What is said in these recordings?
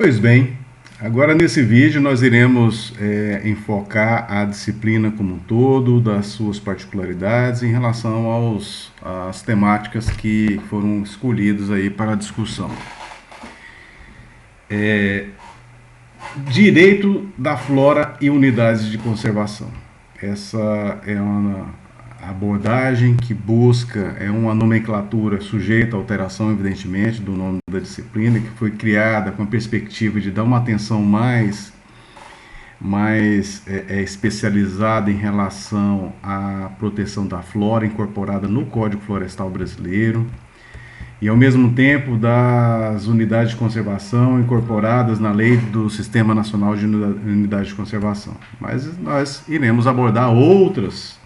Pois bem, agora nesse vídeo nós iremos enfocar a disciplina como um todo, das suas particularidades em relação às temáticas que foram escolhidas aí para a discussão. Direito da flora e unidades de conservação. Essa é uma abordagem que busca uma nomenclatura sujeita à alteração, evidentemente, do nome da disciplina, que foi criada com a perspectiva de dar uma atenção mais especializada em relação à proteção da flora incorporada no Código Florestal Brasileiro e, ao mesmo tempo, das unidades de conservação incorporadas na Lei do Sistema Nacional de Unidades de Conservação. Mas nós iremos abordar outras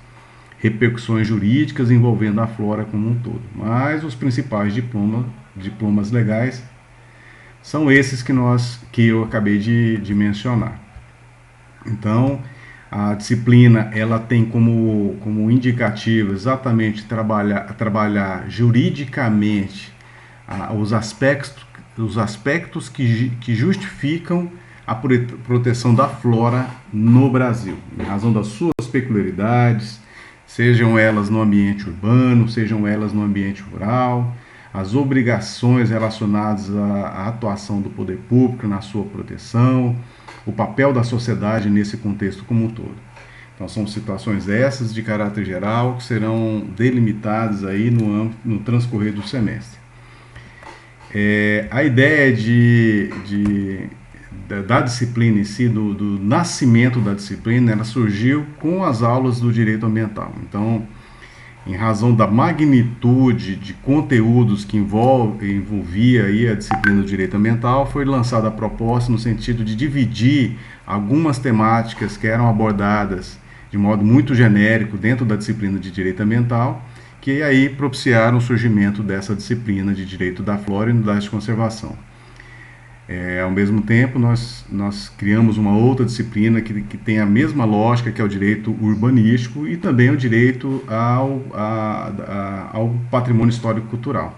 repercussões jurídicas envolvendo a flora como um todo. Mas os principais diplomas legais são esses que eu acabei de mencionar. Então, a disciplina ela tem como indicativo exatamente trabalhar juridicamente os aspectos que justificam a proteção da flora no Brasil, em razão das suas peculiaridades, sejam elas no ambiente urbano, sejam elas no ambiente rural, as obrigações relacionadas à atuação do poder público na sua proteção, o papel da sociedade nesse contexto como um todo. Então são situações essas de caráter geral que serão delimitadas aí no transcorrer do semestre. A ideia da disciplina em si, do nascimento da disciplina, ela surgiu com as aulas do direito ambiental. Então, em razão da magnitude de conteúdos que envolvia aí a disciplina do direito ambiental, foi lançada a proposta no sentido de dividir algumas temáticas que eram abordadas de modo muito genérico dentro da disciplina de direito ambiental, que aí propiciaram o surgimento dessa disciplina de direito da flora e unidades de conservação. Ao mesmo tempo, nós criamos uma outra disciplina que tem a mesma lógica, que é o direito urbanístico e também o direito ao patrimônio histórico-cultural.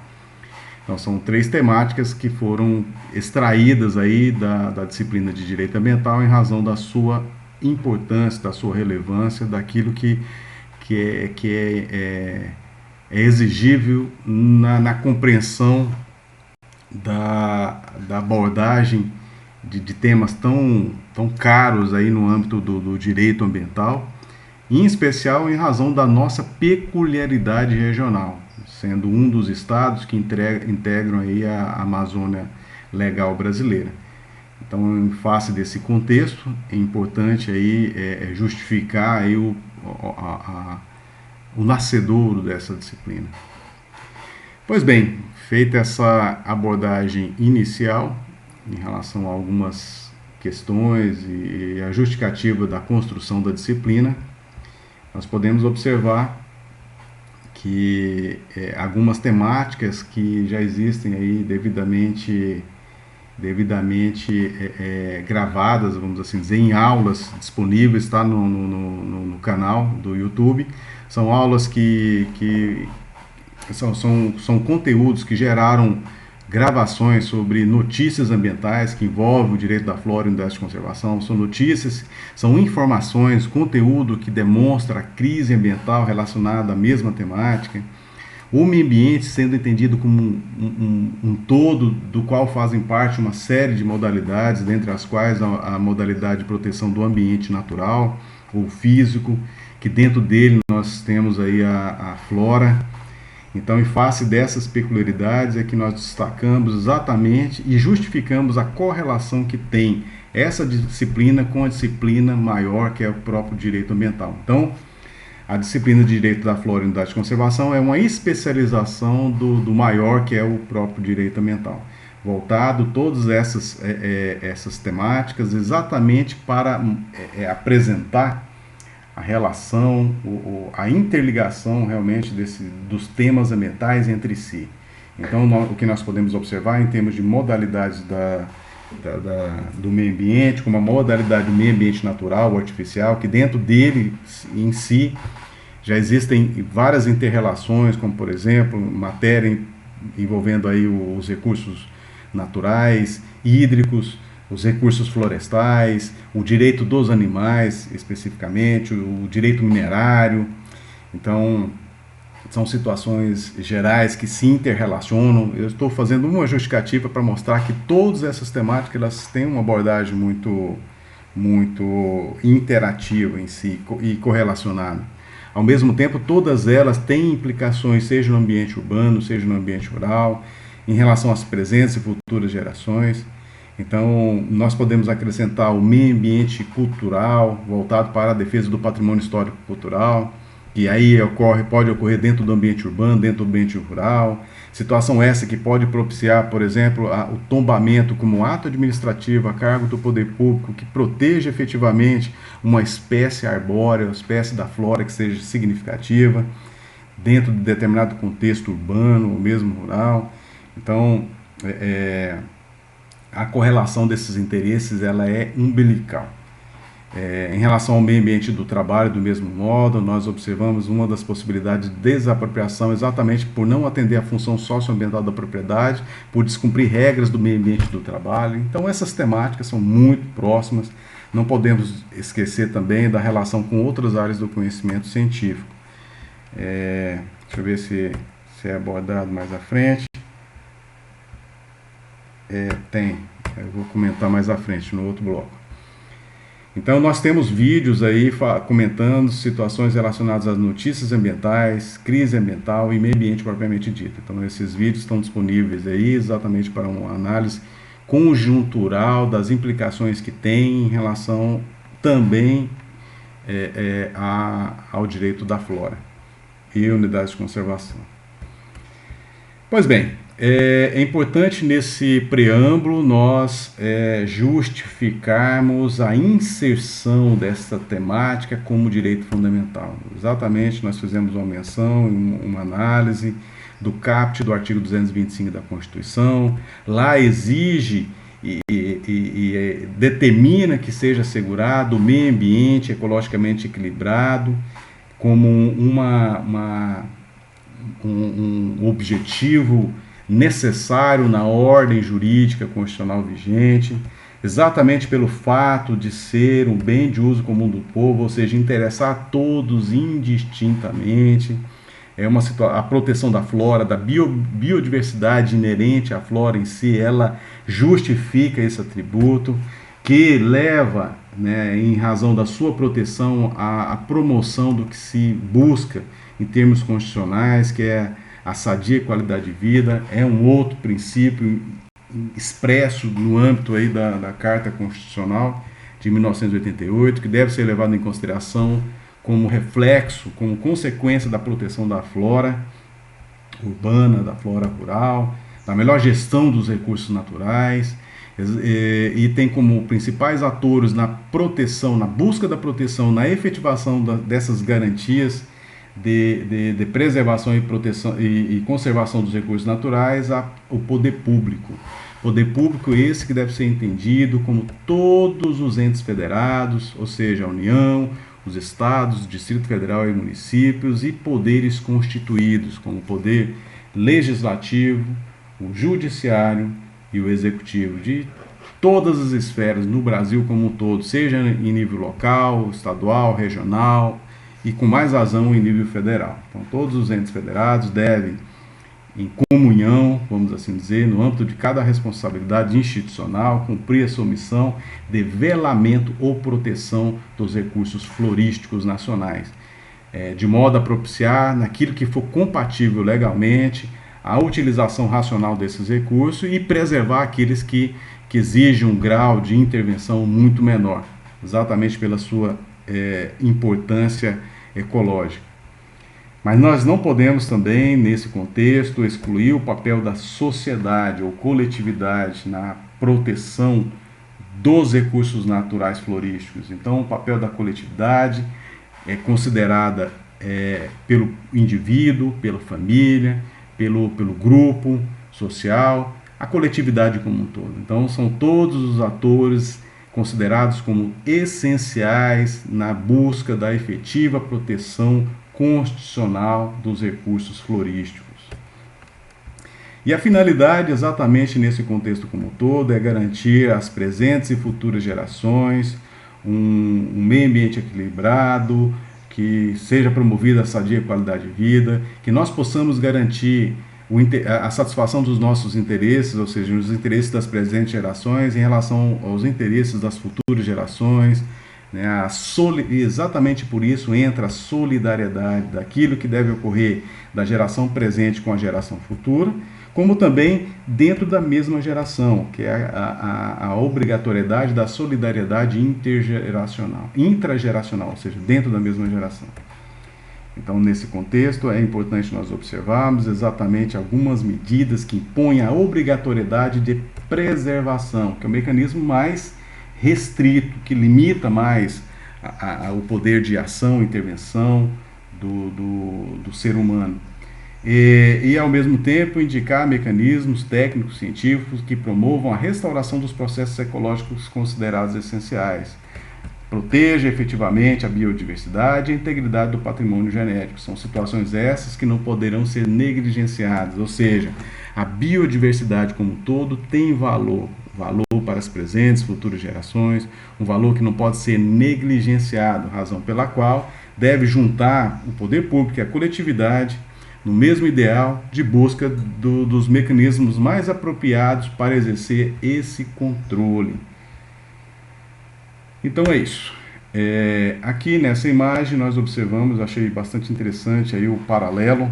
Então, são três temáticas que foram extraídas aí da disciplina de direito ambiental em razão da sua importância, da sua relevância, daquilo que é exigível na compreensão da abordagem de temas tão caros aí no âmbito do direito ambiental, em especial em razão da nossa peculiaridade regional, sendo um dos estados que integram aí a Amazônia Legal brasileira. Então, em face desse contexto, é importante aí justificar aí o nascedouro dessa disciplina. Pois bem, feita essa abordagem inicial em relação a algumas questões e a justificativa da construção da disciplina, nós podemos observar que algumas temáticas que já existem aí devidamente gravadas, vamos assim dizer, em aulas disponíveis, está no canal do YouTube, são aulas que são conteúdos que geraram gravações sobre notícias ambientais que envolvem o direito da flora e unidades de conservação, são notícias, são informações, conteúdo que demonstra a crise ambiental relacionada à mesma temática, o meio ambiente sendo entendido como um todo, do qual fazem parte uma série de modalidades, dentre as quais a modalidade de proteção do ambiente natural ou físico, que dentro dele nós temos aí a flora. Então, em face dessas peculiaridades é que nós destacamos exatamente e justificamos a correlação que tem essa disciplina com a disciplina maior, que é o próprio direito ambiental. Então, a disciplina de direito da flora e unidade de conservação é uma especialização do maior, que é o próprio direito ambiental, voltado todas essas temáticas exatamente para apresentar a relação, a interligação realmente dos temas ambientais entre si. Então, o que nós podemos observar em termos de modalidades do meio ambiente, como a modalidade do meio ambiente natural ou artificial, que dentro dele em si já existem várias interrelações, como por exemplo, matéria envolvendo aí os recursos naturais, hídricos, os recursos florestais, o direito dos animais, especificamente, o direito minerário. Então, são situações gerais que se interrelacionam. Eu estou fazendo uma justificativa para mostrar que todas essas temáticas elas têm uma abordagem muito interativa em si e correlacionada. Ao mesmo tempo, todas elas têm implicações, seja no ambiente urbano, seja no ambiente rural, em relação às presentes e futuras gerações. Então, nós podemos acrescentar o meio ambiente cultural, voltado para a defesa do patrimônio histórico-cultural, que aí pode ocorrer dentro do ambiente urbano, dentro do ambiente rural. Situação essa que pode propiciar, por exemplo, o tombamento como ato administrativo a cargo do poder público que proteja efetivamente uma espécie arbórea, uma espécie da flora que seja significativa, dentro de determinado contexto urbano ou mesmo rural. Então, a correlação desses interesses ela é umbilical. Em relação ao meio ambiente do trabalho, do mesmo modo, nós observamos uma das possibilidades de desapropriação exatamente por não atender à função socioambiental da propriedade, por descumprir regras do meio ambiente do trabalho. Então, essas temáticas são muito próximas. Não podemos esquecer também da relação com outras áreas do conhecimento científico. Deixa eu ver se é abordado mais à frente. Eu vou comentar mais à frente, no outro bloco. Então, nós temos vídeos aí comentando situações relacionadas às notícias ambientais, crise ambiental e meio ambiente propriamente dito. Então, esses vídeos estão disponíveis aí exatamente para uma análise conjuntural das implicações que tem em relação também ao direito da flora e unidades de conservação. Pois bem, é importante nesse preâmbulo nós justificarmos a inserção dessa temática como direito fundamental. Exatamente, nós fizemos uma menção, uma análise do caput do artigo 225 da Constituição. Lá exige e determina que seja assegurado o meio ambiente ecologicamente equilibrado como um objetivo necessário na ordem jurídica constitucional vigente, exatamente pelo fato de ser um bem de uso comum do povo, ou seja, interessar a todos indistintamente. A proteção da flora, da biodiversidade inerente à flora em si, ela justifica esse atributo, que leva, em razão da sua proteção, à promoção do que se busca em termos constitucionais, que é a sadia qualidade de vida. É um outro princípio expresso no âmbito aí da Carta Constitucional de 1988, que deve ser levado em consideração como reflexo, como consequência da proteção da flora urbana, da flora rural, da melhor gestão dos recursos naturais, e tem como principais atores na proteção, na busca da proteção, na efetivação dessas garantias de preservação e proteção e conservação dos recursos naturais o poder público. Poder público esse que deve ser entendido como todos os entes federados, ou seja, a União, os estados, o Distrito Federal e municípios, e poderes constituídos, como o poder legislativo, o judiciário e o executivo, de todas as esferas no Brasil como um todo, seja em nível local, estadual, regional e com mais razão em nível federal. Então, todos os entes federados devem, em comunhão, vamos assim dizer, no âmbito de cada responsabilidade institucional, cumprir a sua missão de velamento ou proteção dos recursos florísticos nacionais, de modo a propiciar, naquilo que for compatível legalmente, a utilização racional desses recursos e preservar aqueles que exigem um grau de intervenção muito menor, exatamente pela sua importância ecológica. Mas nós não podemos também, nesse contexto, excluir o papel da sociedade ou coletividade na proteção dos recursos naturais florísticos. Então, o papel da coletividade é considerada pelo indivíduo, pela família, pelo grupo social, a coletividade como um todo. Então, são todos os atores considerados como essenciais na busca da efetiva proteção constitucional dos recursos florísticos. E a finalidade, exatamente nesse contexto como um todo, é garantir às presentes e futuras gerações um meio ambiente equilibrado, que seja promovida a sadia qualidade de vida, que nós possamos garantir a satisfação dos nossos interesses, ou seja, os interesses das presentes gerações em relação aos interesses das futuras gerações, né? Exatamente por isso entra a solidariedade daquilo que deve ocorrer da geração presente com a geração futura, como também dentro da mesma geração, que é a obrigatoriedade da solidariedade intrageracional, ou seja, dentro da mesma geração. Então, nesse contexto, é importante nós observarmos exatamente algumas medidas que impõem a obrigatoriedade de preservação, que é o mecanismo mais restrito, que limita mais o poder de ação e intervenção do ser humano. E, ao mesmo tempo, indicar mecanismos técnicos, científicos que promovam a restauração dos processos ecológicos considerados essenciais. Proteja efetivamente a biodiversidade e a integridade do patrimônio genético. São situações essas que não poderão ser negligenciadas, ou seja, a biodiversidade como um todo tem valor para as presentes e futuras gerações, um valor que não pode ser negligenciado, razão pela qual deve juntar o poder público e a coletividade no mesmo ideal de busca dos mecanismos mais apropriados para exercer esse controle. Então é isso. Aqui nessa imagem nós observamos, achei bastante interessante aí o paralelo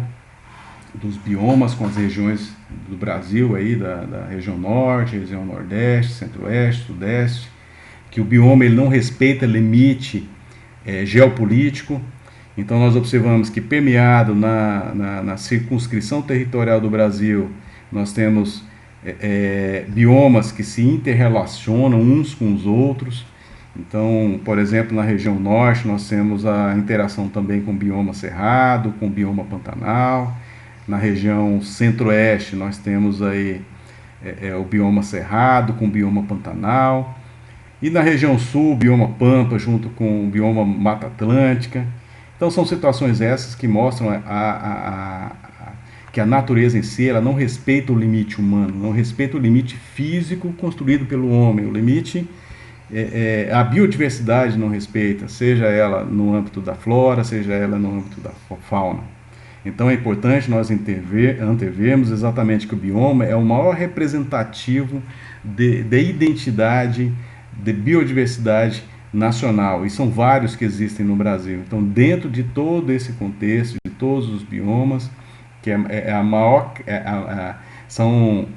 dos biomas com as regiões do Brasil, aí, da região norte, região nordeste, centro-oeste, sudeste, que o bioma ele não respeita limite geopolítico. Então nós observamos que permeado na circunscrição territorial do Brasil, nós temos biomas que se interrelacionam uns com os outros. Então, por exemplo, na região norte nós temos a interação também com o bioma cerrado, com o bioma pantanal. Na região centro-oeste nós temos aí o bioma cerrado com o bioma pantanal. E na região sul, o bioma pampa junto com o bioma Mata Atlântica. Então são situações essas que mostram que a natureza em si ela não respeita o limite humano, não respeita o limite físico construído pelo homem, o limite a biodiversidade não respeita, seja ela no âmbito da flora, seja ela no âmbito da fauna. Então é importante nós antevermos exatamente que o bioma é o maior representativo de identidade, de biodiversidade nacional, e são vários que existem no Brasil. Então, dentro de todo esse contexto, de todos os biomas, que são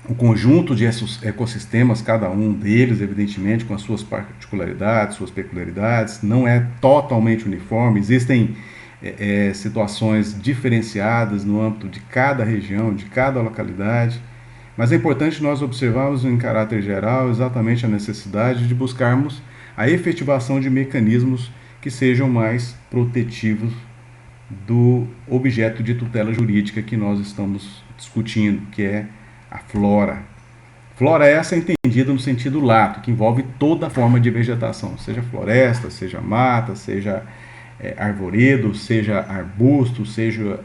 o conjunto de ecossistemas, cada um deles, evidentemente, com as suas particularidades, suas peculiaridades, não é totalmente uniforme, existem situações diferenciadas no âmbito de cada região, de cada localidade, mas é importante nós observarmos em caráter geral exatamente a necessidade de buscarmos a efetivação de mecanismos que sejam mais protetivos do objeto de tutela jurídica que nós estamos discutindo, que é a flora. Flora essa é entendida no sentido lato, que envolve toda forma de vegetação, seja floresta, seja mata, seja arvoredo, seja arbusto, seja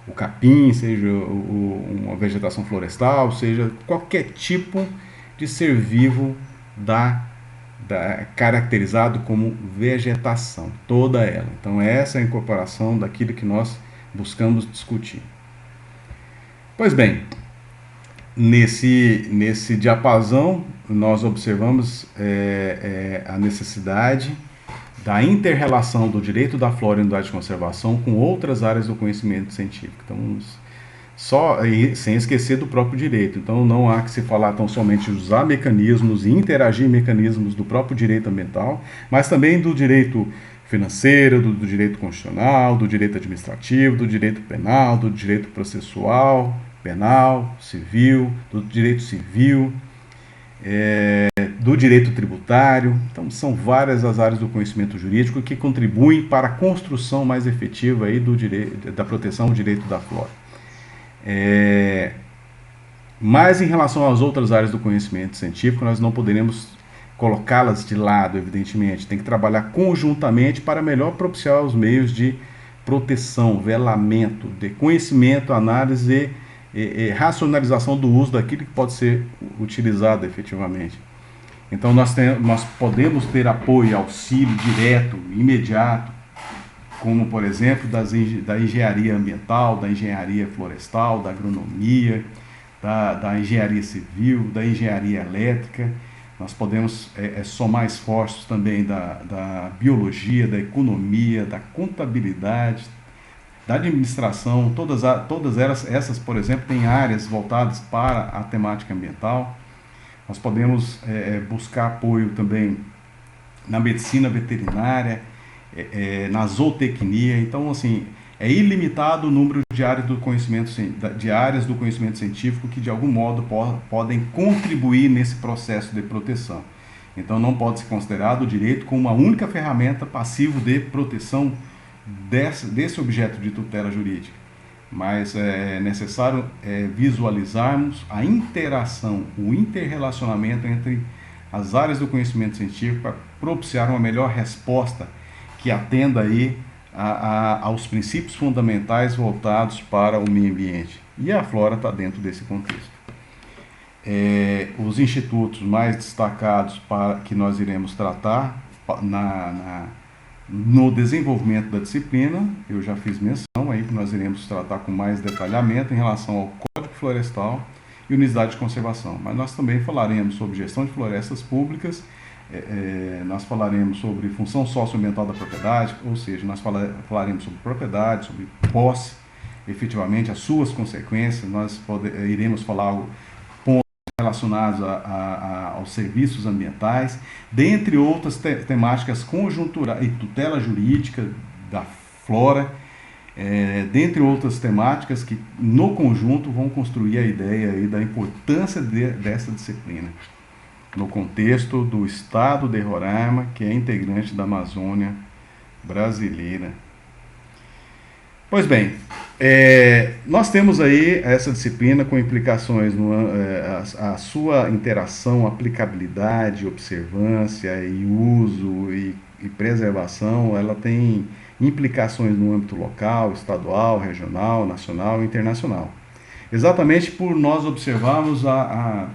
o capim, seja uma vegetação florestal, seja qualquer tipo de ser vivo caracterizado como vegetação, toda ela. Então essa é a incorporação daquilo que nós buscamos discutir. Pois bem, nesse diapasão nós observamos a necessidade da inter-relação do direito da flora e unidade de conservação com outras áreas do conhecimento científico. Então, sem esquecer do próprio direito. Então, não há que se falar tão somente de usar mecanismos e interagir em mecanismos do próprio direito ambiental, mas também do direito financeiro, do direito constitucional, do direito administrativo, do direito penal, do direito processual, penal, civil, do direito civil, do direito tributário. Então são várias as áreas do conhecimento jurídico que contribuem para a construção mais efetiva aí da proteção do direito da flora. Mas em relação às outras áreas do conhecimento científico, nós não poderemos colocá-las de lado, evidentemente. Tem que trabalhar conjuntamente para melhor propiciar os meios de proteção, velamento, de conhecimento, análise e racionalização do uso daquilo que pode ser utilizado efetivamente. Então nós podemos ter apoio, auxílio direto, imediato, como por exemplo da engenharia ambiental, da engenharia florestal, da agronomia, da engenharia civil, da engenharia elétrica. Nós podemos somar esforços também da biologia, da economia, da contabilidade, da administração. Todas essas, por exemplo, têm áreas voltadas para a temática ambiental. Nós podemos buscar apoio também na medicina veterinária, na zootecnia. Então, assim, é ilimitado o número de áreas do conhecimento científico que, de algum modo, podem contribuir nesse processo de proteção. Então, não pode ser considerado o direito como uma única ferramenta passiva de proteção desse objeto de tutela jurídica. Mas é necessário visualizarmos a interação, o interrelacionamento entre as áreas do conhecimento científico para propiciar uma melhor resposta que atenda aí aos princípios fundamentais voltados para o meio ambiente. E a flora está dentro desse contexto. Os institutos mais destacados que nós iremos tratar no desenvolvimento da disciplina, eu já fiz menção aí que nós iremos tratar com mais detalhamento em relação ao Código Florestal e Unidade de Conservação. Mas nós também falaremos sobre gestão de florestas públicas, nós falaremos sobre função socioambiental da propriedade, ou seja, nós falaremos sobre propriedade, sobre posse, efetivamente as suas consequências. Nós iremos falar relacionados aos serviços ambientais, dentre outras temáticas conjunturais e tutela jurídica da flora, dentre outras temáticas que no conjunto vão construir a ideia aí da importância dessa disciplina no contexto do estado de Roraima, que é integrante da Amazônia brasileira. Pois bem, nós temos aí essa disciplina com implicações a sua interação, aplicabilidade, observância e uso e preservação. Ela tem implicações no âmbito local, estadual, regional, nacional e internacional. Exatamente por nós observarmos a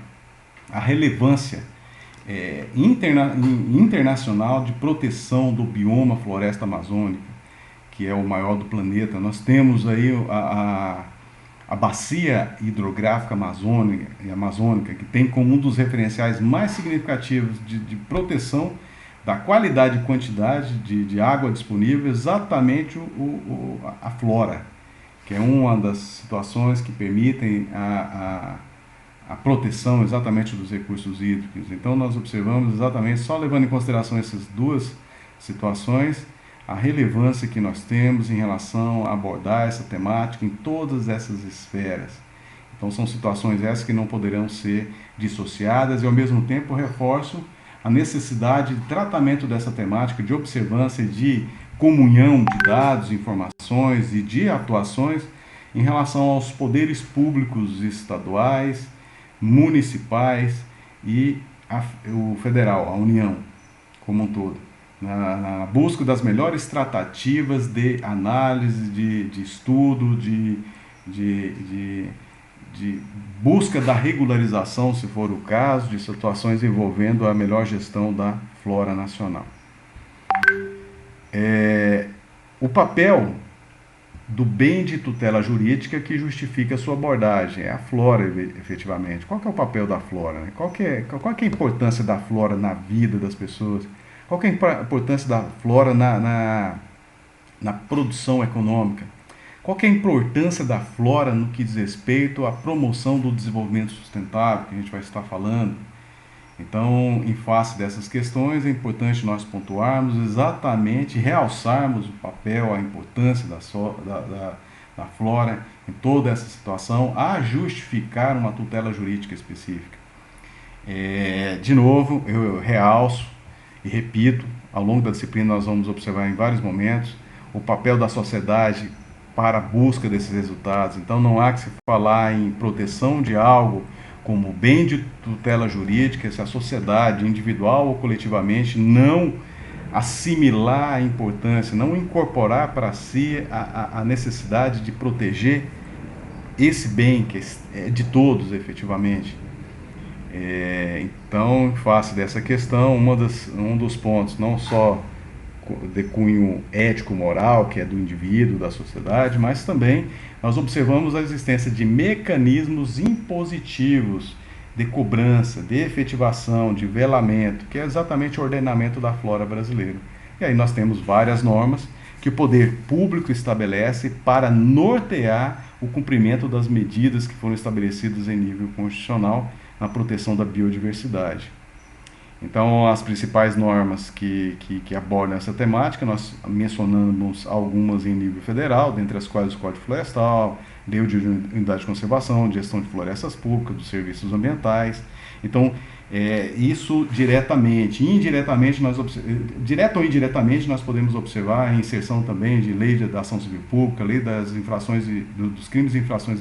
relevância internacional de proteção do bioma floresta amazônica, que é o maior do planeta. Nós temos aí a bacia hidrográfica amazônica, que tem como um dos referenciais mais significativos de proteção da qualidade e quantidade de água disponível, exatamente a flora, que é uma das situações que permitem a proteção exatamente dos recursos hídricos. Então nós observamos exatamente, só levando em consideração essas duas situações, a relevância que nós temos em relação a abordar essa temática em todas essas esferas. Então são situações essas que não poderão ser dissociadas e ao mesmo tempo reforço a necessidade de tratamento dessa temática, de observância, de comunhão de dados, informações e de atuações em relação aos poderes públicos estaduais, municipais e o federal, a União como um todo. Na busca das melhores tratativas de análise, de estudo, de busca da regularização, se for o caso, de situações envolvendo a melhor gestão da flora nacional. O papel do bem de tutela jurídica que justifica a sua abordagem é a flora, efetivamente. Qual que é o papel da flora? Né? Qual que é a importância da flora na vida das pessoas? Qual que é a importância da flora na produção econômica? Qual que é a importância da flora no que diz respeito à promoção do desenvolvimento sustentável, que a gente vai estar falando? Então, em face dessas questões, é importante nós pontuarmos exatamente, realçarmos o papel, a importância da flora em toda essa situação, a justificar uma tutela jurídica específica. De novo, eu realço e repito, ao longo da disciplina nós vamos observar em vários momentos o papel da sociedade para a busca desses resultados. Então não há que se falar em proteção de algo como bem de tutela jurídica se a sociedade, individual ou coletivamente, não assimilar a importância, não incorporar para si a necessidade de proteger esse bem que é de todos efetivamente. Então, face dessa questão, um dos pontos, não só de cunho ético-moral, que é do indivíduo, da sociedade, mas também nós observamos a existência de mecanismos impositivos de cobrança, de efetivação, de velamento, que é exatamente o ordenamento da flora brasileira. E aí nós temos várias normas que o poder público estabelece para nortear o cumprimento das medidas que foram estabelecidas em nível constitucional na proteção da biodiversidade. Então, as principais normas que abordam essa temática, nós mencionamos algumas em nível federal, dentre as quais o Código Florestal, Lei de Unidade de Conservação, de Gestão de Florestas Públicas, dos Serviços Ambientais. Então, isso diretamente, indiretamente, direto ou indiretamente, nós podemos observar a inserção também de Lei da Ação Civil Pública, Lei das infrações, dos crimes e infrações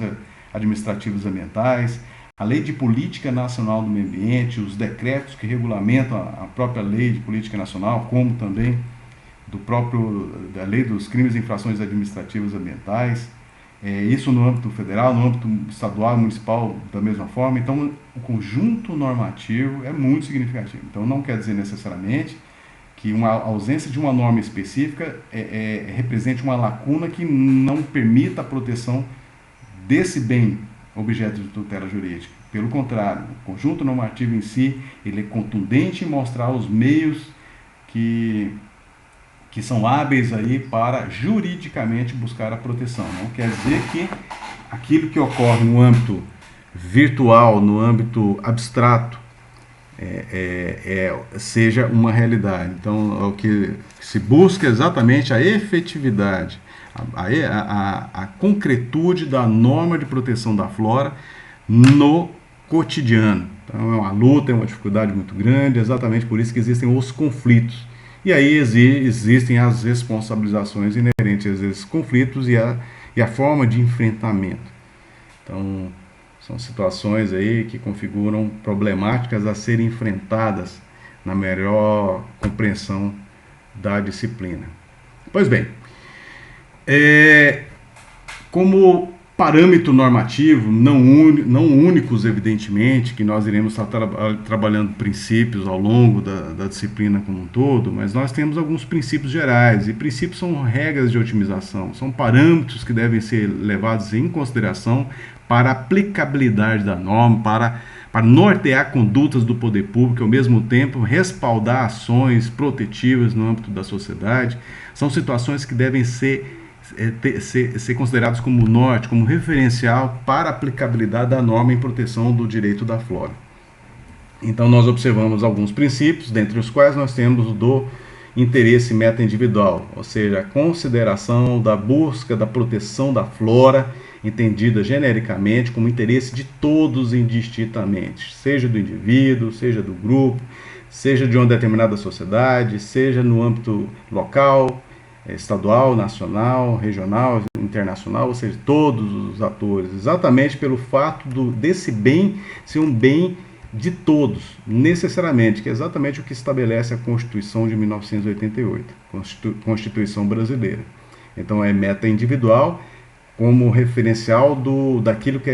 administrativas ambientais, a Lei de Política Nacional do Meio Ambiente, os decretos que regulamentam a própria Lei de Política Nacional, como também da Lei dos Crimes e Infrações Administrativas Ambientais, isso no âmbito federal, no âmbito estadual e municipal da mesma forma. Então, o conjunto normativo é muito significativo. Então, não quer dizer necessariamente que uma ausência de uma norma específica represente uma lacuna que não permita a proteção desse bem objeto de tutela jurídica. Pelo contrário, o conjunto normativo em si, ele é contundente em mostrar os meios que são hábeis aí para juridicamente buscar a proteção. Não quer dizer que aquilo que ocorre no âmbito virtual, no âmbito abstrato, seja uma realidade. Então, o que se busca é exatamente a efetividade, a concretude da norma de proteção da flora no cotidiano. Então, é uma luta, é uma dificuldade muito grande, exatamente por isso que existem os conflitos. E aí existem as responsabilizações inerentes a esses conflitos e a forma de enfrentamento. Então, são situações aí que configuram problemáticas a serem enfrentadas na melhor compreensão da disciplina. Pois bem, como parâmetro normativo, não únicos, evidentemente, que nós iremos estar trabalhando princípios ao longo da disciplina como um todo, mas nós temos alguns princípios gerais, e princípios são regras de otimização, são parâmetros que devem ser levados em consideração para a aplicabilidade da norma, para nortear condutas do poder público, ao mesmo tempo respaldar ações protetivas no âmbito da sociedade. São situações que devem ser considerados como norte, como referencial para a aplicabilidade da norma em proteção do direito da flora. Então, nós observamos alguns princípios, dentre os quais nós temos o do interesse meta-individual, ou seja, a consideração da busca da proteção da flora, entendida genericamente como interesse de todos indistintamente, seja do indivíduo, seja do grupo, seja de uma determinada sociedade, seja no âmbito local, estadual, nacional, regional, internacional, ou seja, todos os atores, exatamente pelo fato desse bem ser um bem de todos, necessariamente, que é exatamente o que estabelece a Constituição de 1988, Constituição brasileira. Então, é meta individual como referencial daquilo que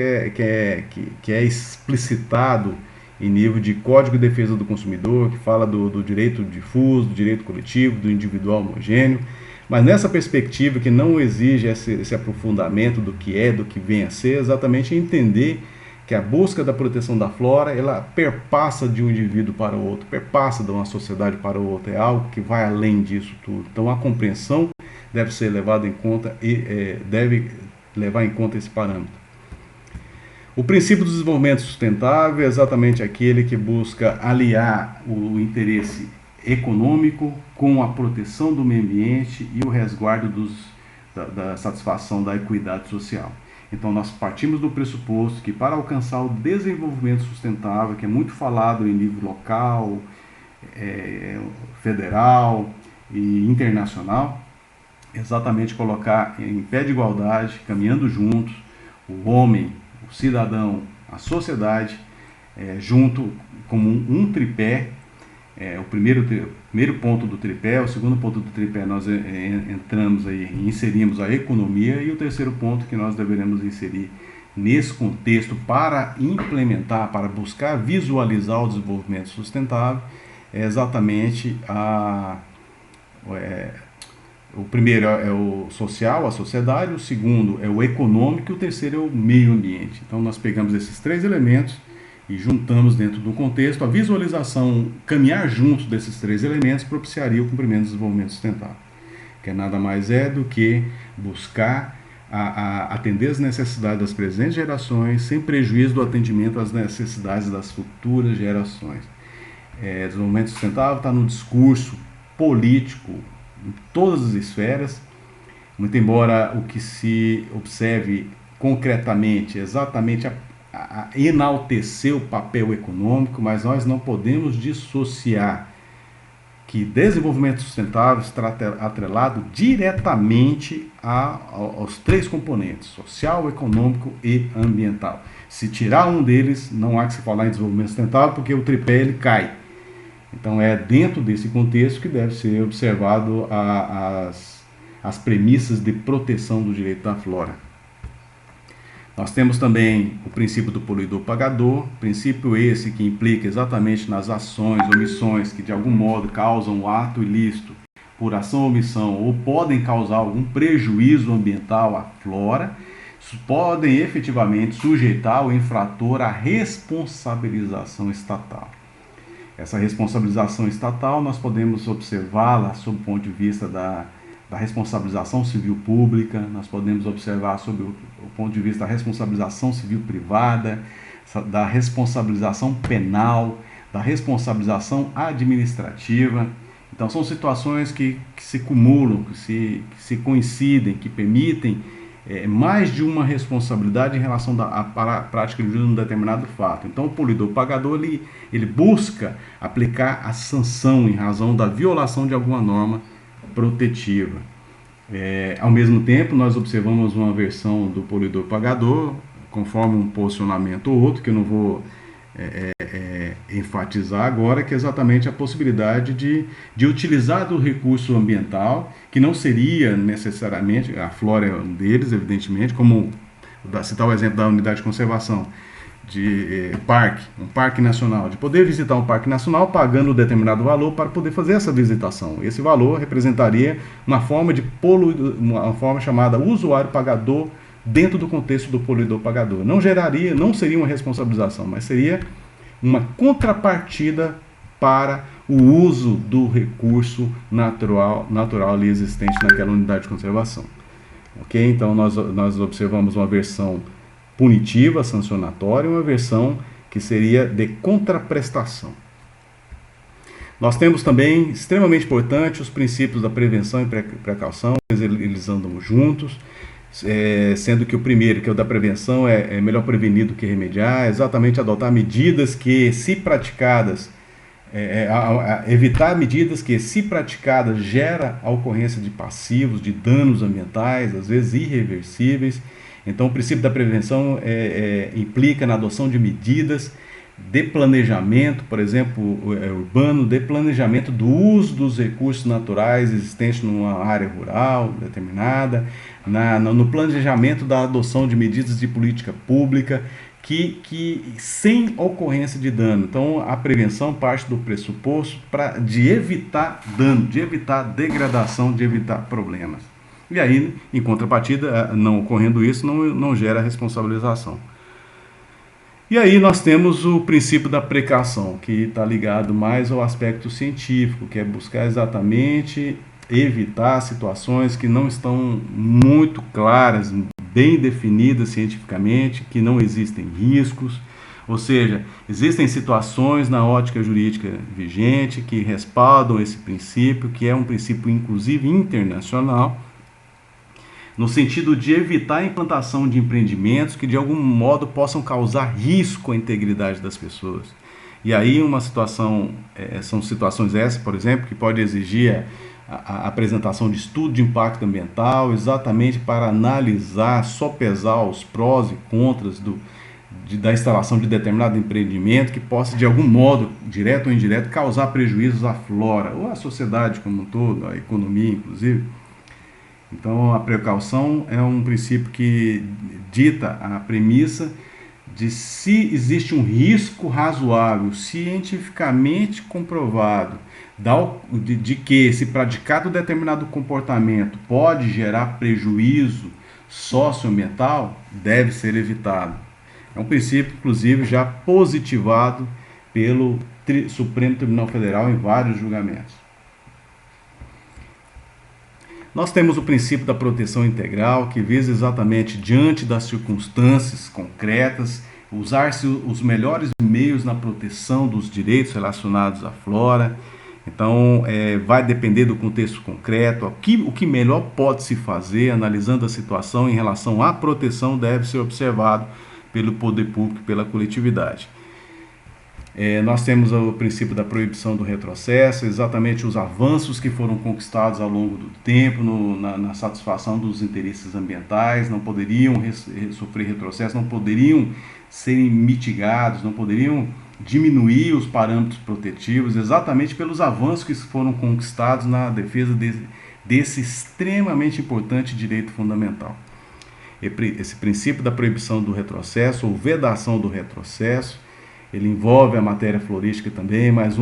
é explicitado em nível de Código de Defesa do Consumidor, que fala do direito difuso, do direito coletivo, do individual homogêneo, mas nessa perspectiva que não exige esse aprofundamento do que vem a ser, exatamente entender que a busca da proteção da flora, ela perpassa de um indivíduo para o outro, perpassa de uma sociedade para o outro, é algo que vai além disso tudo. Então a compreensão deve ser levada em conta e deve levar em conta esse parâmetro. O princípio do desenvolvimento sustentável é exatamente aquele que busca aliar o interesse econômico com a proteção do meio ambiente e o resguardo da satisfação da equidade social. Então, nós partimos do pressuposto que para alcançar o desenvolvimento sustentável, que é muito falado em nível local, federal e internacional, exatamente colocar em pé de igualdade, caminhando juntos, o homem, o cidadão, a sociedade, junto como um tripé. O primeiro ponto do tripé, o segundo ponto do tripé nós entramos aí e inserimos a economia, e o terceiro ponto que nós deveremos inserir nesse contexto para implementar, para buscar visualizar o desenvolvimento sustentável, é exatamente o primeiro é o social, a sociedade, o segundo é o econômico e o terceiro é o meio ambiente. Então nós pegamos esses três elementos e juntamos dentro do contexto. A visualização, caminhar junto desses três elementos, propiciaria o cumprimento do desenvolvimento sustentável, que nada mais é do que buscar atender as necessidades das presentes gerações, sem prejuízo do atendimento às necessidades das futuras gerações. Desenvolvimento sustentável está no discurso político, em todas as esferas, muito embora o que se observe concretamente, exatamente a enaltecer o papel econômico, mas nós não podemos dissociar que desenvolvimento sustentável está atrelado diretamente aos três componentes, social, econômico e ambiental. Se tirar um deles, não há que se falar em desenvolvimento sustentável, porque o tripé ele cai. Então é dentro desse contexto que deve ser observado as premissas de proteção do direito da flora. Nós temos também o princípio do poluidor-pagador, princípio esse que implica exatamente nas ações, omissões que de algum modo causam o ato ilícito por ação ou omissão ou podem causar algum prejuízo ambiental à flora, podem efetivamente sujeitar o infrator à responsabilização estatal. Essa responsabilização estatal nós podemos observá-la sob o ponto de vista da responsabilização civil pública, nós podemos observar sob o ponto de vista da responsabilização civil privada, da responsabilização penal, da responsabilização administrativa. Então são situações que se cumulam, que se coincidem, que permitem mais de uma responsabilidade em relação à prática de um determinado fato. Então o poluidor-pagador ele busca aplicar a sanção em razão da violação de alguma norma protetiva. Ao mesmo tempo, nós observamos uma versão do poluidor-pagador, conforme um posicionamento ou outro, que eu não vou enfatizar agora, que é exatamente a possibilidade de utilizar do recurso ambiental, que não seria necessariamente, a flora é um deles, evidentemente, como citar o exemplo da unidade de conservação, de um parque nacional, de poder visitar um parque nacional pagando um determinado valor para poder fazer essa visitação. Esse valor representaria uma forma chamada usuário pagador dentro do contexto do poluidor pagador. Não seria uma responsabilização, mas seria uma contrapartida para o uso do recurso natural ali existente naquela unidade de conservação. Ok? Então nós observamos uma versão punitiva, sancionatória, e uma versão que seria de contraprestação. Nós temos também, extremamente importante, os princípios da prevenção e precaução, eles andam juntos, sendo que o primeiro, que é o da prevenção, é melhor prevenir do que remediar, exatamente adotar medidas que, se praticadas, evitar medidas que, se praticadas, gera a ocorrência de passivos, de danos ambientais, às vezes irreversíveis. Então, o princípio da prevenção implica na adoção de medidas de planejamento, por exemplo, urbano, de planejamento do uso dos recursos naturais existentes numa área rural determinada, no planejamento da adoção de medidas de política pública que sem ocorrência de dano. Então, a prevenção parte do pressuposto de evitar dano, de evitar degradação, de evitar problemas. E aí, em contrapartida, não ocorrendo isso, não gera responsabilização. E aí nós temos o princípio da precaução, que está ligado mais ao aspecto científico, que é buscar exatamente evitar situações que não estão muito claras, bem definidas cientificamente, que não existem riscos. Ou seja, existem situações na ótica jurídica vigente que respaldam esse princípio, que é um princípio inclusive internacional, no sentido de evitar a implantação de empreendimentos que de algum modo possam causar risco à integridade das pessoas. E aí são situações essas, por exemplo, que pode exigir a apresentação de estudo de impacto ambiental, exatamente para analisar, sopesar os prós e contras da instalação de determinado empreendimento que possa, de algum modo, direto ou indireto, causar prejuízos à flora, ou à sociedade como um todo, à economia, inclusive. Então, a precaução é um princípio que dita a premissa de se existe um risco razoável, cientificamente comprovado, de que se praticado determinado comportamento pode gerar prejuízo socioambiental, deve ser evitado. É um princípio, inclusive, já positivado pelo Supremo Tribunal Federal em vários julgamentos. Nós temos o princípio da proteção integral, que visa exatamente, diante das circunstâncias concretas, usar-se os melhores meios na proteção dos direitos relacionados à flora. Então, vai depender do contexto concreto. O que melhor pode se fazer, analisando a situação em relação à proteção, deve ser observado pelo poder público e pela coletividade. Nós temos o princípio da proibição do retrocesso, exatamente os avanços que foram conquistados ao longo do tempo na satisfação dos interesses ambientais, não poderiam sofrer retrocesso, não poderiam serem mitigados, não poderiam diminuir os parâmetros protetivos, exatamente pelos avanços que foram conquistados na defesa desse extremamente importante direito fundamental. Esse princípio da proibição do retrocesso, ou vedação do retrocesso, ele envolve a matéria florística também, mas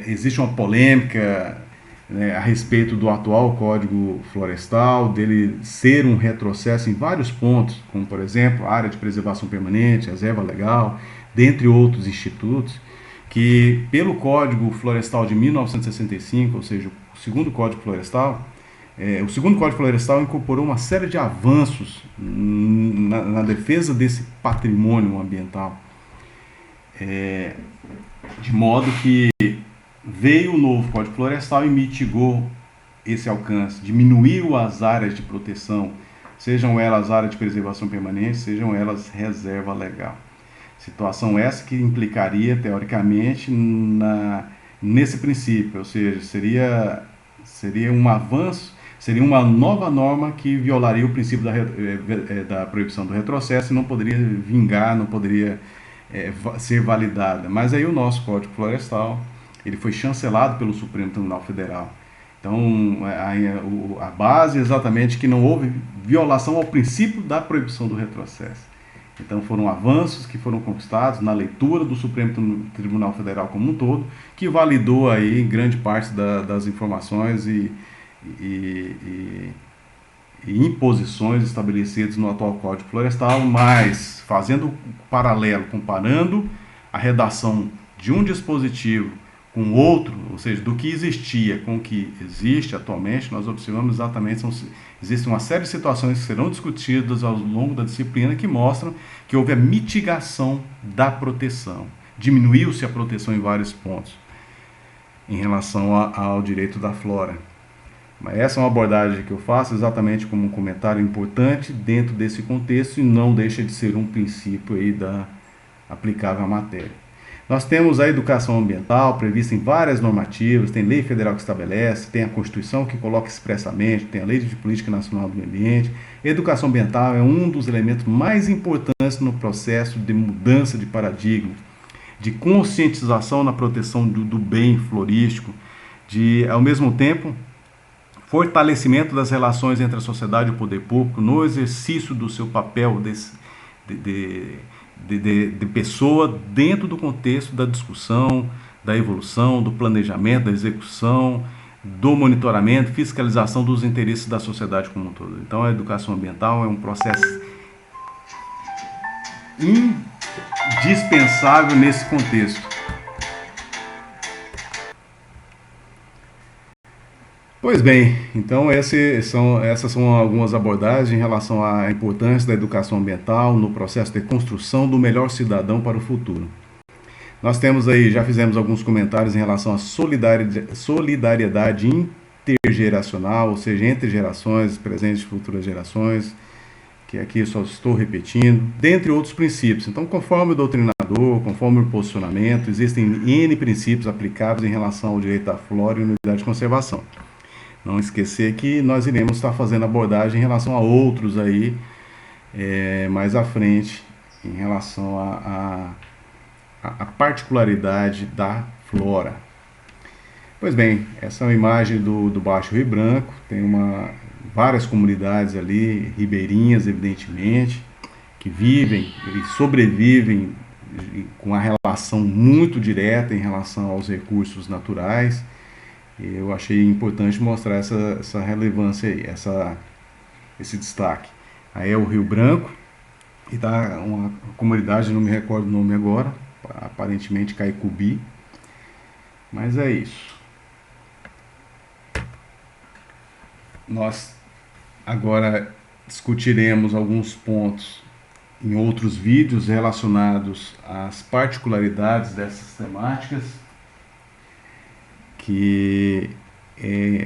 existe uma polêmica, né, a respeito do atual Código Florestal, dele ser um retrocesso em vários pontos, como, por exemplo, a área de preservação permanente, a reserva legal, dentre outros institutos, que pelo Código Florestal de 1965, ou seja, o segundo Código Florestal, o segundo Código Florestal incorporou uma série de avanços na defesa desse patrimônio ambiental. De modo que veio o novo Código Florestal e mitigou esse alcance, diminuiu as áreas de proteção, sejam elas áreas de preservação permanente, sejam elas reserva legal. Situação essa que implicaria, teoricamente, nesse princípio, ou seja, seria um avanço, seria uma nova norma que violaria o princípio da proibição do retrocesso e não poderia vingar, não poderia ser validada. Mas aí o nosso Código Florestal, ele foi chancelado pelo Supremo Tribunal Federal. Então, a base é exatamente que não houve violação ao princípio da proibição do retrocesso. Então, foram avanços que foram conquistados na leitura do Supremo Tribunal Federal como um todo, que validou aí grande parte das informações e imposições estabelecidas no atual Código Florestal, mas fazendo paralelo, comparando a redação de um dispositivo com outro, ou seja, do que existia com o que existe atualmente, nós observamos exatamente, existem uma série de situações que serão discutidas ao longo da disciplina que mostram que houve a mitigação da proteção, diminuiu-se a proteção em vários pontos em relação ao direito da flora. Mas essa é uma abordagem que eu faço exatamente como um comentário importante dentro desse contexto e não deixa de ser um princípio aí aplicável à matéria. Nós temos a educação ambiental prevista em várias normativas, tem lei federal que estabelece, tem a Constituição que coloca expressamente, tem a Lei de Política Nacional do Meio Ambiente. A educação ambiental é um dos elementos mais importantes no processo de mudança de paradigma, de conscientização na proteção do bem florístico, ao mesmo tempo, fortalecimento das relações entre a sociedade e o poder público no exercício do seu papel de pessoa dentro do contexto da discussão, da evolução, do planejamento, da execução, do monitoramento, fiscalização dos interesses da sociedade como um todo. Então, a educação ambiental é um processo indispensável nesse contexto. Pois bem, então essas são algumas abordagens em relação à importância da educação ambiental no processo de construção do melhor cidadão para o futuro. Nós temos aí, já fizemos alguns comentários em relação à solidariedade intergeracional, ou seja, entre gerações, presentes e futuras gerações, que aqui eu só estou repetindo, dentre outros princípios. Então, conforme o doutrinador, conforme o posicionamento, existem N princípios aplicáveis em relação ao direito da flora e unidade de conservação. Não esquecer que nós iremos estar fazendo abordagem em relação a outros aí, mais à frente, em relação à particularidade da flora. Pois bem, essa é uma imagem do Baixo Rio Branco, tem várias comunidades ali, ribeirinhas, evidentemente, que vivem e sobrevivem com a relação muito direta em relação aos recursos naturais. Eu achei importante mostrar essa relevância aí, esse destaque. Aí é o Rio Branco, e tá uma comunidade, não me recordo o nome agora, aparentemente Caicubi, mas é isso. Nós agora discutiremos alguns pontos em outros vídeos relacionados às particularidades dessas temáticas, que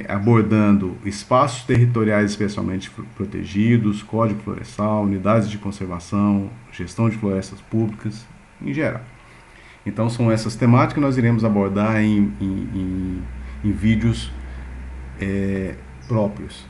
abordando espaços territoriais especialmente protegidos, código florestal, unidades de conservação, gestão de florestas públicas, em geral. Então são essas temáticas que nós iremos abordar em vídeos próprios.